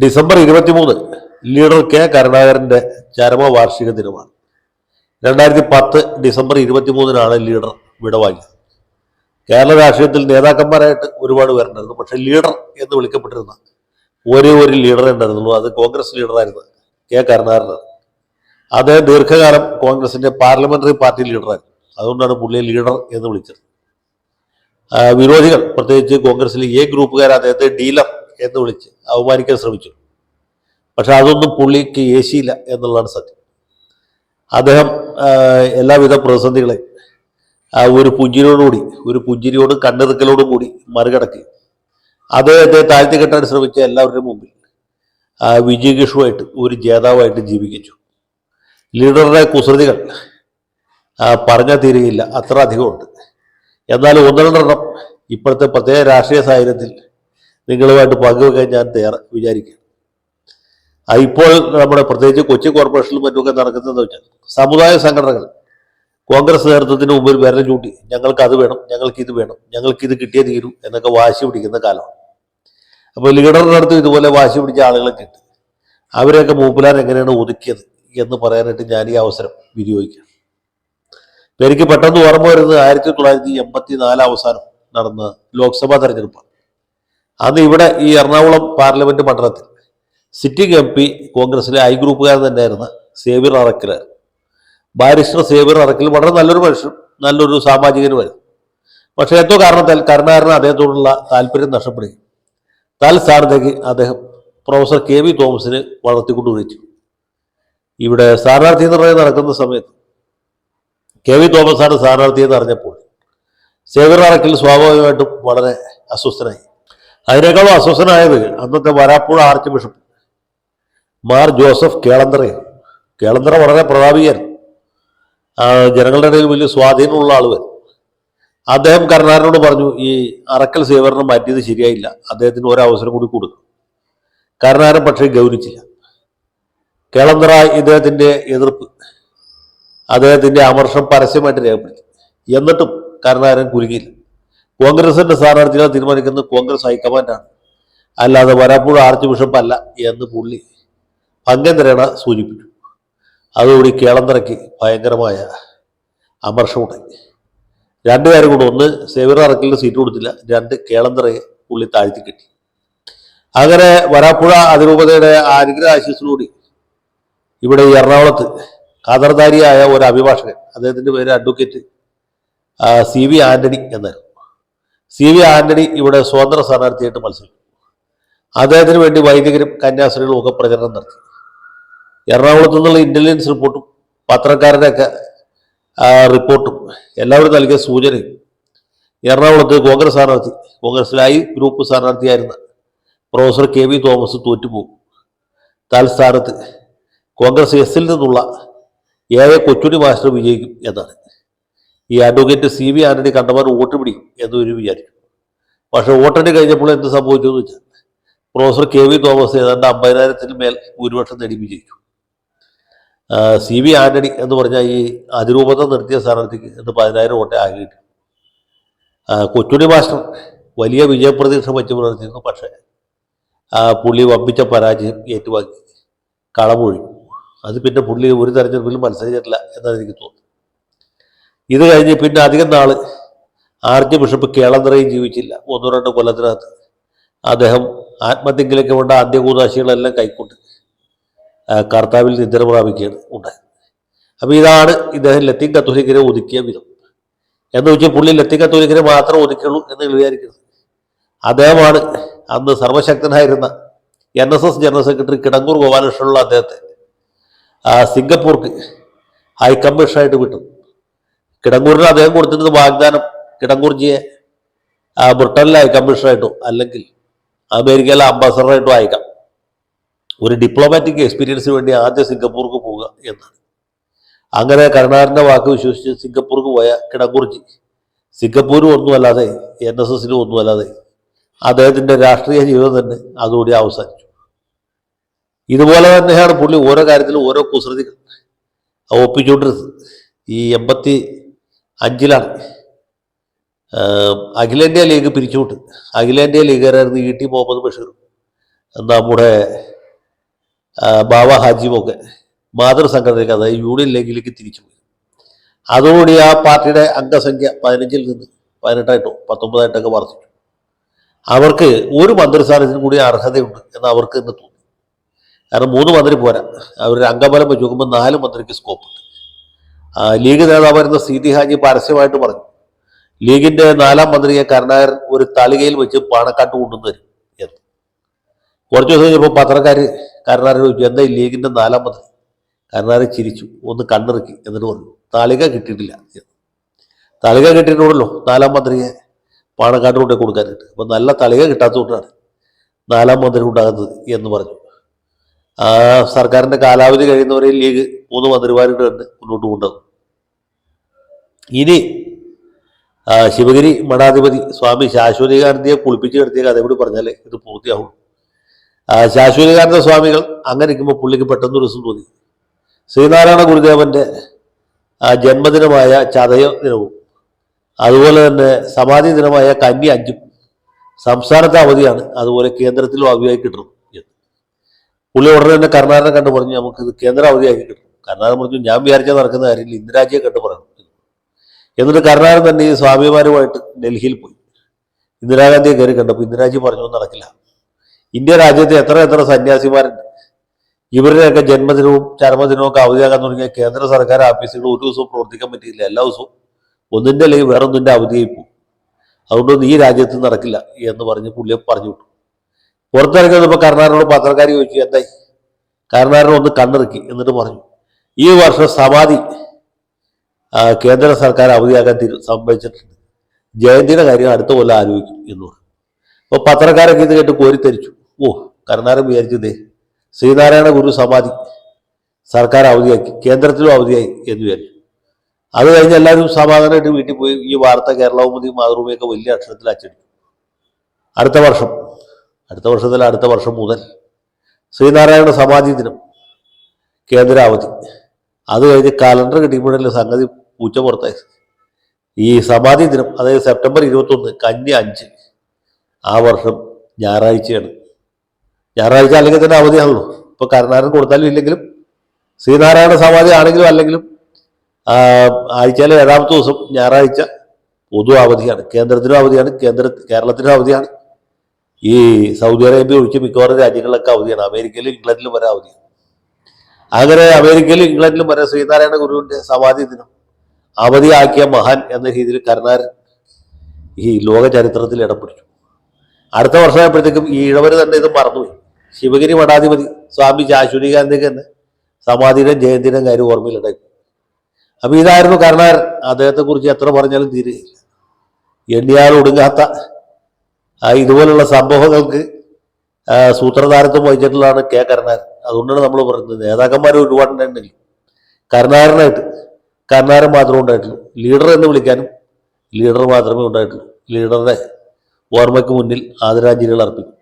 December 23 leader K കരുണാകരൻ്റെ ചരമവാർഷിക ദിനമാണ്. 2010 December 23 leader വിടവാങ്ങിയത്. Kerala രാഷ്ട്രീയത്തിൽ നേതാക്കന്മാരായിട്ട് ഒരുപാട് പേരുണ്ടായിരുന്നു. പക്ഷെ ലീഡർ എന്ന് വിളിക്കപ്പെട്ടിരുന്ന ഒരേ ഒരു ലീഡറെ ഉണ്ടായിരുന്നുള്ളൂ. അത് കോൺഗ്രസ് ലീഡറായിരുന്നു, കെ കരുണാകരനാണ്. അദ്ദേഹം ദീർഘകാലം കോൺഗ്രസിന്റെ പാർലമെന്ററി പാർട്ടി ലീഡറായിരുന്നു. അതുകൊണ്ടാണ് പുള്ളിയെ ലീഡർ എന്ന് വിളിച്ചത്. വിരോധികൾ, പ്രത്യേകിച്ച് കോൺഗ്രസിലെ എ ഗ്രൂപ്പുകാർ അദ്ദേഹത്തെ ഡീലർ എന്ന് വിളിച്ച് അവമാനിക്കാൻ ശ്രമിച്ചു. പക്ഷെ അതൊന്നും പുള്ളിക്ക് ഏശിയില്ല എന്നുള്ളതാണ് സത്യം. അദ്ദേഹം എല്ലാവിധ പ്രതിസന്ധികളെ ഒരു പുഞ്ചിരിയോടും കണ്ണിറുക്കലോടും കൂടി മറികടക്കി അദ്ദേഹത്തെ താഴ്ത്തി കെട്ടാൻ ശ്രമിച്ച എല്ലാവരുടെയും മുമ്പിൽ വിജയകൃഷ്ണുമായിട്ട് ഒരു ജേതാവായിട്ട് ജീവിപ്പിച്ചു. ലീഡറുടെ കുസൃതികൾ പറഞ്ഞാൽ തീരുകയില്ല, അത്ര അധികമുണ്ട്. എന്നാൽ ഒന്ന് രണ്ടെണ്ണം ഇപ്പോഴത്തെ പ്രത്യേക രാഷ്ട്രീയ സാഹചര്യത്തിൽ നിങ്ങളുമായിട്ട് പങ്കുവെക്കാൻ ഞാൻ വിചാരിക്കുക. ഇപ്പോൾ നമ്മുടെ പ്രത്യേകിച്ച് കൊച്ചി കോർപ്പറേഷനിലും മറ്റുമൊക്കെ നടക്കുന്നതെന്ന് വെച്ചാൽ സമുദായ സംഘടനകൾ കോൺഗ്രസ് നേതൃത്വത്തിന് മുമ്പിൽ വിരൽ ചൂണ്ടി ഞങ്ങൾക്ക് അത് വേണം, ഞങ്ങൾക്ക് ഇത് വേണം, ഞങ്ങൾക്ക് ഇത് കിട്ടിയേ തീരൂ എന്നൊക്കെ വാശി പിടിക്കുന്ന കാലമാണ്. അപ്പോൾ ലീഡറിൻ്റെ അടുത്ത് ഇതുപോലെ വാശി പിടിച്ച ആളുകളെ കിട്ടി അവരെയൊക്കെ മൂപ്പിലാൻ എങ്ങനെയാണ് ഒതുക്കിയത് എന്ന് പറയാനായിട്ട് ഞാൻ ഈ അവസരം വിനിയോഗിക്കാം. എനിക്ക് പെട്ടെന്ന് ഓർമ്മ വരുന്നത് 1984 അവസാനം നടന്ന ലോക്സഭാ തെരഞ്ഞെടുപ്പാണ്. അന്ന് ഇവിടെ ഈ എറണാകുളം പാർലമെന്റ് മണ്ഡലത്തിൽ സിറ്റിംഗ് MP കോൺഗ്രസിലെ ഐ ഗ്രൂപ്പുകാരൻ തന്നെയായിരുന്ന സേവ്യർ അറക്കലായിരുന്നു. ബാരിസ്റ്റർ സേവ്യർ അറക്കൽ വളരെ നല്ലൊരു മനുഷ്യൻ, നല്ലൊരു സാമാജികനുമായിരുന്നു. പക്ഷേ എന്തോ കാരണത്താൽ കരുണാകരന് അദ്ദേഹത്തോടുള്ള താല്പര്യം നഷ്ടപ്പെടുകയും തൽസ്ഥാനത്തേക്ക് അദ്ദേഹം പ്രൊഫസർ KV തോമസിനെ വളർത്തിക്കൊണ്ടു വിളിച്ചു. ഇവിടെ സ്ഥാനാർത്ഥി നിർണയം നടക്കുന്ന സമയത്ത് KV തോമസാണ് സ്ഥാനാർത്ഥിയെന്ന് അറിഞ്ഞപ്പോൾ സേവ്യർ അറക്കൽ സ്വാഭാവികമായിട്ടും വളരെ അസ്വസ്ഥനായി. അതിനേക്കാളും അസ്വസ്ഥനായത് അന്നത്തെ വരാപ്പുഴ ആർച്ച് ബിഷപ്പ് മാർ ജോസഫ് കേളന്തറയാണ്. കേളന്തറ വളരെ പ്രതാപിയായിരുന്നു, ജനങ്ങളുടെ ഇടയിൽ വലിയ സ്വാധീനമുള്ള ആളുകൾ. അദ്ദേഹം കരുണാകരനോട് പറഞ്ഞു, ഈ അറക്കൽ സേവ്യറിനെ മാറ്റിയത് ശരിയായില്ല, അദ്ദേഹത്തിന് ഒരവസരം കൂടി കൊടുക്കും. കരുണാകരൻ പക്ഷേ ഗൗനിച്ചില്ല. കേളന്തറ ഇദ്ദേഹത്തിന്റെ എതിർപ്പ്, അദ്ദേഹത്തിന്റെ അമർഷം പരസ്യമായിട്ട് രേഖപ്പെടുത്തി. എന്നിട്ടും കരുണാകരൻ കുലുങ്ങിയില്ല. കോൺഗ്രസിന്റെ സ്ഥാനാർത്ഥികളെ തീരുമാനിക്കുന്നത് കോൺഗ്രസ് ഹൈക്കമാൻഡാണ്, അല്ലാതെ വരാപ്പുഴ ആർച്ച് ബിഷപ്പ് അല്ല എന്ന് പുള്ളി ഭംഗേന്ദ്രേണ സൂചിപ്പിച്ചു. അതുകൂടി കേളന്തറയ്ക്ക് ഭയങ്കരമായ അമർഷമുണ്ടായി. രണ്ടു കാര്യം കൂടെ, ഒന്ന് സേവ്യർ അറക്കലിന് സീറ്റ് കൊടുത്തില്ല, രണ്ട് കേളന്തറയെ പുള്ളി താഴ്ത്തി കെട്ടി. അങ്ങനെ വരാപ്പുഴ അതിരൂപതയുടെ അനുഗ്രഹ ആശീസ്സോടുകൂടി ഇവിടെ ഈ എറണാകുളത്ത് ഖദർദാരിയായ ഒരു അഭിഭാഷകൻ, അദ്ദേഹത്തിന്റെ പേര് അഡ്വക്കേറ്റ് CV ആന്റണി എന്നായിരുന്നു. CV ആന്റണി ഇവിടെ സ്വതന്ത്ര സ്ഥാനാർത്ഥിയായിട്ട് മത്സരിച്ചു. അദ്ദേഹത്തിന് വേണ്ടി വൈദികരും കന്യാസ്ത്രീകളും ഒക്കെ പ്രചരണം നടത്തി. എറണാകുളത്തു നിന്നുള്ള ഇന്റലിജൻസ് റിപ്പോർട്ടും പത്രക്കാരുടെയൊക്കെ റിപ്പോർട്ടും എല്ലാവരും നൽകിയ സൂചനയും എറണാകുളത്ത് കോൺഗ്രസ് സ്ഥാനാർത്ഥി, കോൺഗ്രസിലെ ഐ ഗ്രൂപ്പ് സ്ഥാനാർത്ഥിയായിരുന്ന പ്രൊഫസർ KV തോമസ് തോറ്റുപോകും, തൽസ്ഥാനത്ത് കോൺഗ്രസ് എസിൽ നിന്നുള്ള AA കൊച്ചുണ്ണി മാസ്റ്റർ വിജയിക്കും എന്നാണ്. ഈ അഡ്വക്കേറ്റ് CV ആന്റണി കണ്ടമാൻ വോട്ട് പിടിക്കും എന്നൊരു വിചാരിച്ചു. പക്ഷെ വോട്ടെണ്ണി കഴിഞ്ഞപ്പോൾ എന്ത് സംഭവിച്ചു എന്ന് വെച്ചാൽ പ്രൊഫസർ KV തോമസ് ഏതാണ്ട് 50,000-ത്തിന് മേൽ ഭൂരിപക്ഷം നേടി വിജയിച്ചു. CV ആന്റണി എന്ന് പറഞ്ഞാൽ ഈ അതിരൂപത നിർത്തിയ സ്ഥാനാർത്ഥിക്ക് എന്ന് 10,000 വോട്ടേ ആകെ കിട്ടി. കൊച്ചുണ്ണി മാസ്റ്റർ വലിയ വിജയപ്രതീക്ഷ വെച്ച് പുലർത്തിയിരുന്നു. പക്ഷേ പുള്ളി വമ്പിച്ച പരാജയം ഏറ്റുവാങ്ങി കളമൊഴിഞ്ഞു. അത് പിന്നെ പുള്ളി ഒരു തെരഞ്ഞെടുപ്പിലും മത്സരിച്ചിട്ടില്ല എന്നാണ് എനിക്ക് തോന്നുന്നത്. ഇത് കഴിഞ്ഞ് പിന്നെ അധികം നാള് ആർച്ച് ബിഷപ്പ് കേളന്തറയും ജീവിച്ചില്ല. 1-2 കൊല്ലത്തിനകത്ത് അദ്ദേഹം ആത്മഹത്യയിലേക്ക് വേണ്ട അന്ത്യകൂതാശികളെല്ലാം കൈക്കൊണ്ട് കർത്താവിൽ നിദ്ര പ്രാപിക്കുകയാണ് ഉണ്ടായത്. അപ്പോൾ ഇതാണ് ഇദ്ദേഹം ലത്തീൻ കത്തോലിക്കരെ ഒതുക്കിയ വിധം. എന്ന് വെച്ചാൽ പുള്ളി ലത്തീൻ കത്തോലിക്കരെ മാത്രം ഒതുക്കുള്ളൂ എന്ന് വിചാരിക്കുന്നത്. അദ്ദേഹമാണ് അന്ന് സർവശക്തനായിരുന്ന NSS ജനറൽ സെക്രട്ടറി കിടങ്ങൂർ ഗോപാലകൃഷ്ണനുള്ള അദ്ദേഹത്തെ സിംഗപ്പൂർക്ക് ഹൈക്കമ്മീഷനായിട്ട് വിട്ടു. കിടങ്ങൂരിന് അദ്ദേഹം കൊടുത്തിരുന്നത് വാഗ്ദാനം കിടങ്ങൂർജിയെ ബ്രിട്ടനിലെ ഹൈക്കമ്മീഷനായിട്ടോ അല്ലെങ്കിൽ അമേരിക്കയിലെ അംബാസഡറായിട്ടോ അയക്കാം, ഒരു ഡിപ്ലോമാറ്റിക് എക്സ്പീരിയൻസിന് വേണ്ടി ആദ്യം സിംഗപ്പൂർക്ക് പോവുക എന്നാണ്. അങ്ങനെ കരുണാകരൻ്റെ വാക്ക് വിശ്വസിച്ച് സിംഗപ്പൂർക്ക് പോയ കിടങ്ങൂർജി സിംഗപ്പൂരും ഒന്നുമല്ലാതെ NSSനും ഒന്നുമല്ലാതെ അദ്ദേഹത്തിൻ്റെ രാഷ്ട്രീയ ജീവിതം തന്നെ അതുകൂടി അവസാനിച്ചു. ഇതുപോലെ തന്നെയാണ് പുള്ളി ഓരോ കാര്യത്തിലും ഓരോ കുസൃതികൾ ഒപ്പിച്ചുകൊണ്ടിരുന്നത്. ഈ 85-ലാണ് അഖിലേന്ത്യാ ലീഗ് പിരിച്ചുവിട്ട് അഖിലേന്ത്യാ ലീഗുകാരായിരുന്നു E.T. മുഹമ്മദ് ബഷീർ, നമ്മുടെ ബാബ ഹാജിയുമൊക്കെ മാതൃസംഘടനയ്ക്ക്, അതായത് യൂണിയൻ ലീഗിലേക്ക് തിരിച്ചുപോയി. അതോടുകൂടി ആ പാർട്ടിയുടെ അംഗസംഖ്യ 15-ൽ നിന്ന് 18-ആയിട്ടോ 19-ആയിട്ടൊക്കെ വർദ്ധിച്ചു. അവർക്ക് ഒരു മന്ത്രിസ്ഥാനത്തിന് കൂടി അർഹതയുണ്ട് എന്ന് അവർക്ക് തന്നെ തോന്നി. കാരണം 3 മന്ത്രി പോരാ, അവരുടെ അംഗബലം വെച്ച് നോക്കുമ്പോൾ 4 മന്ത്രിക്ക് സ്കോപ്പുണ്ട്. ലീഗ് നേതാവായിരുന്ന സി.ടി. ഹാജി പരസ്യമായിട്ട് പറഞ്ഞു, ലീഗിന്റെ 4ാം മന്ത്രിയെ കരുണാകരൻ ഒരു തളികയിൽ വെച്ച് പാണക്കാട്ട് കൊണ്ടുവന്ന് തരും എന്ന്. കുറച്ച് ദിവസം കഴിഞ്ഞപ്പോൾ പത്രക്കാർ കരുണാകരൻ ചോദിച്ചു, എന്താ ഈ ലീഗിന്റെ 4ാം മന്ത്രി? കരുണാകരൻ ചിരിച്ചു, ഒന്ന് കണ്ണിറുക്കി, എന്നിട്ട് പറഞ്ഞു, തളിക കിട്ടിയിട്ടില്ല. തളിക കിട്ടിയിട്ടുണ്ടല്ലോ 4ാം മന്ത്രിയെ പാണക്കാട്ട് കൊണ്ടേ കൊടുക്കാനായിട്ട്. അപ്പം നല്ല തളിക കിട്ടാത്തതുകൊണ്ടാണ് 4ാം മന്ത്രി ഉണ്ടാകുന്നത് എന്ന് പറഞ്ഞു. ആ സർക്കാരിന്റെ കാലാവധി കഴിയുന്നവരെ ലീഗ് 3 മന്ത്രിമാരുടെ കണ്ട് മുന്നോട്ട് കൊണ്ടുവന്നു. ഇനി ശിവഗിരി മഠാധിപതി സ്വാമി ശാശ്വതികാനന്ദയെ കുളിപ്പിച്ച് കിടത്തിയ കഥ കൂടി പറഞ്ഞാലേ ഇത് പൂർത്തിയാവും. ശാശ്വതികാനന്ദ സ്വാമികൾ അങ്ങനെ ഇരിക്കുമ്പോൾ പുള്ളിക്ക് പെട്ടെന്ന് ഒരു ദിവസം തോന്നി, ശ്രീനാരായണ ഗുരുദേവന്റെ ജന്മദിനമായ ചതയ ദിനവും അതുപോലെ തന്നെ സമാധി ദിനമായ കന്നി 5-ഉം സംസ്ഥാനത്തെ അവധിയാണ്, അതുപോലെ കേന്ദ്രത്തിലും അവധിയായി കിട്ടണം എന്ന്. പുള്ളി ഉടനെ തന്നെ കരുണാകരനെ കണ്ടു പറഞ്ഞു, നമുക്കിത് കേന്ദ്ര അവധിയാക്കി കിട്ടും. കരുണാകരൻ പറഞ്ഞു, ഞാൻ വിചാരിച്ചാൽ നടക്കുന്ന കാര്യമില്ല, ഇന്ദിരാജിയെ കണ്ടു പറയണം. എന്നിട്ട് കരുണാകരൻ തന്നെ ഈ സ്വാമിമാരുമായിട്ട് ഡൽഹിയിൽ പോയി ഇന്ദിരാഗാന്ധിയെ കയറി കണ്ടപ്പോൾ ഇന്ദിരാജി പറഞ്ഞു, നടക്കില്ല. ഇന്ത്യ രാജ്യത്തെ എത്ര സന്യാസിമാരുണ്ട്, ഇവരുടെയൊക്കെ ജന്മദിനവും ചരമദിനവും ഒക്കെ അവധിയാക്കാൻ തുടങ്ങിയ കേന്ദ്ര സർക്കാർ ഓഫീസുകൾ ഒരു ദിവസവും പ്രവർത്തിക്കാൻ പറ്റിയില്ല. എല്ലാ ദിവസവും ഒന്നിൻ്റെ അല്ലെങ്കിൽ വേറൊന്നിൻ്റെ അവധിയായി പോകും. അതുകൊണ്ടൊന്നും ഈ രാജ്യത്ത് നടക്കില്ല എന്ന് പറഞ്ഞ് പുള്ളിയെ പറഞ്ഞു വിട്ടു. പുറത്തിറങ്ങി വന്നപ്പോൾ കരുണാകരനോട് പത്രക്കാർ ചോദിച്ചു, എന്തായി? കരുണാകരൻ ഒന്ന് കണ്ണിറുക്കി, എന്നിട്ട് പറഞ്ഞു, ഈ വർഷം സമാധി കേന്ദ്ര സർക്കാർ അവധിയാക്കാൻ സംഭവിച്ചിട്ടുണ്ട്. ജയന്തിയുടെ കാര്യം അടുത്ത കൊല്ലം ആലോചിക്കും എന്ന് പറഞ്ഞു. അപ്പോൾ പത്രക്കാരൊക്കെ ഇത് കേട്ട് കോരിത്തരിച്ചു. കരുണാകരൻ വിചാരിച്ചതേ ശ്രീനാരായണ ഗുരു സമാധി സർക്കാർ അവധിയാക്കി, കേന്ദ്രത്തിലും അവധിയായി എന്ന് വിചാരിച്ചു. അത് കഴിഞ്ഞ് എല്ലാവരും സമാധാനമായിട്ട് വീട്ടിൽ പോയി ഈ വാർത്ത കേരളകൗമുദി മാതൃഭൂമിയൊക്കെ വലിയ അക്ഷരത്തിൽ അച്ചടിച്ചു. അടുത്ത വർഷം മുതൽ ശ്രീനാരായണ സമാധി ദിനം കേന്ദ്ര അവധി. അത് കഴിഞ്ഞ് കലണ്ടർ കിട്ടിയപ്പോഴല്ലേ സംഗതി പൂച്ച പുറത്തായി. ഈ സമാധി ദിനം, അതായത് സെപ്റ്റംബർ 21 കന്നി 5, ആ വർഷം ഞായറാഴ്ചയാണ്. ഞായറാഴ്ച അല്ലെങ്കിൽ തന്നെ അവധിയാണല്ലോ. ഇപ്പോൾ കരുണാകരൻ കൊടുത്താലും ഇല്ലെങ്കിലും ശ്രീനാരായണ സമാധി ആണെങ്കിലും അല്ലെങ്കിലും ആഴ്ചയിലെ 7ാമത്തെ ദിവസം ഞായറാഴ്ച പൊതു അവധിയാണ്. കേന്ദ്രത്തിനും അവധിയാണ്, കേരളത്തിനും അവധിയാണ്. ഈ സൗദി അറേബ്യ ഒഴിച്ച് മിക്കവാറും രാജ്യങ്ങളിലൊക്കെ അവധിയാണ്. അമേരിക്കയിലും ഇംഗ്ലണ്ടിലും വരെ അവധിയാണ്. അങ്ങനെ അമേരിക്കയിലും ഇംഗ്ലണ്ടിലും വരെ ശ്രീനാരായണ ഗുരുവിന്റെ സമാധി ദിനം അവധിയാക്കിയ മഹാൻ എന്ന രീതിയിൽ കരുണാകരൻ ഈ ലോക ചരിത്രത്തിൽ ഇടം പിടിച്ചു. അടുത്ത വർഷമായപ്പോഴത്തേക്കും ഈ ഇഴവർ തന്നെ ഇത് മറന്നുപോയി. ശിവഗിരി മഠാധിപതി സ്വാമി ശാശ്വതികാനന്ദയ്ക്ക് തന്നെ സമാധിയുടെ ജയന്തിയുടെ കാര്യം ഓർമ്മയിലുണ്ടായി. അപ്പൊ ഇതായിരുന്നു കരുണാകരൻ. അദ്ദേഹത്തെക്കുറിച്ച് എത്ര പറഞ്ഞാലും തീരെയില്ല. എണ്ണിയാൽ ഒടുങ്ങാത്ത ഇതുപോലുള്ള സംഭവങ്ങൾക്ക് സൂത്രധാരത്വം വഹിച്ചിട്ടുള്ളതാണ് കെ കരുണാകരൻ. അതുകൊണ്ടാണ് നമ്മൾ പറയുന്നത് നേതാക്കന്മാർ ഒരുപാടുണ്ടെങ്കിൽ കരുണാകരൻ മാത്രമേ ഉണ്ടായിട്ടുള്ളൂ. ലീഡർ എന്ന് വിളിക്കാനും ലീഡർ മാത്രമേ ഉണ്ടായിട്ടുള്ളൂ. ലീഡറുടെ ഓർമ്മയ്ക്ക് മുന്നിൽ ആദരാഞ്ജലികൾ അർപ്പിക്കും.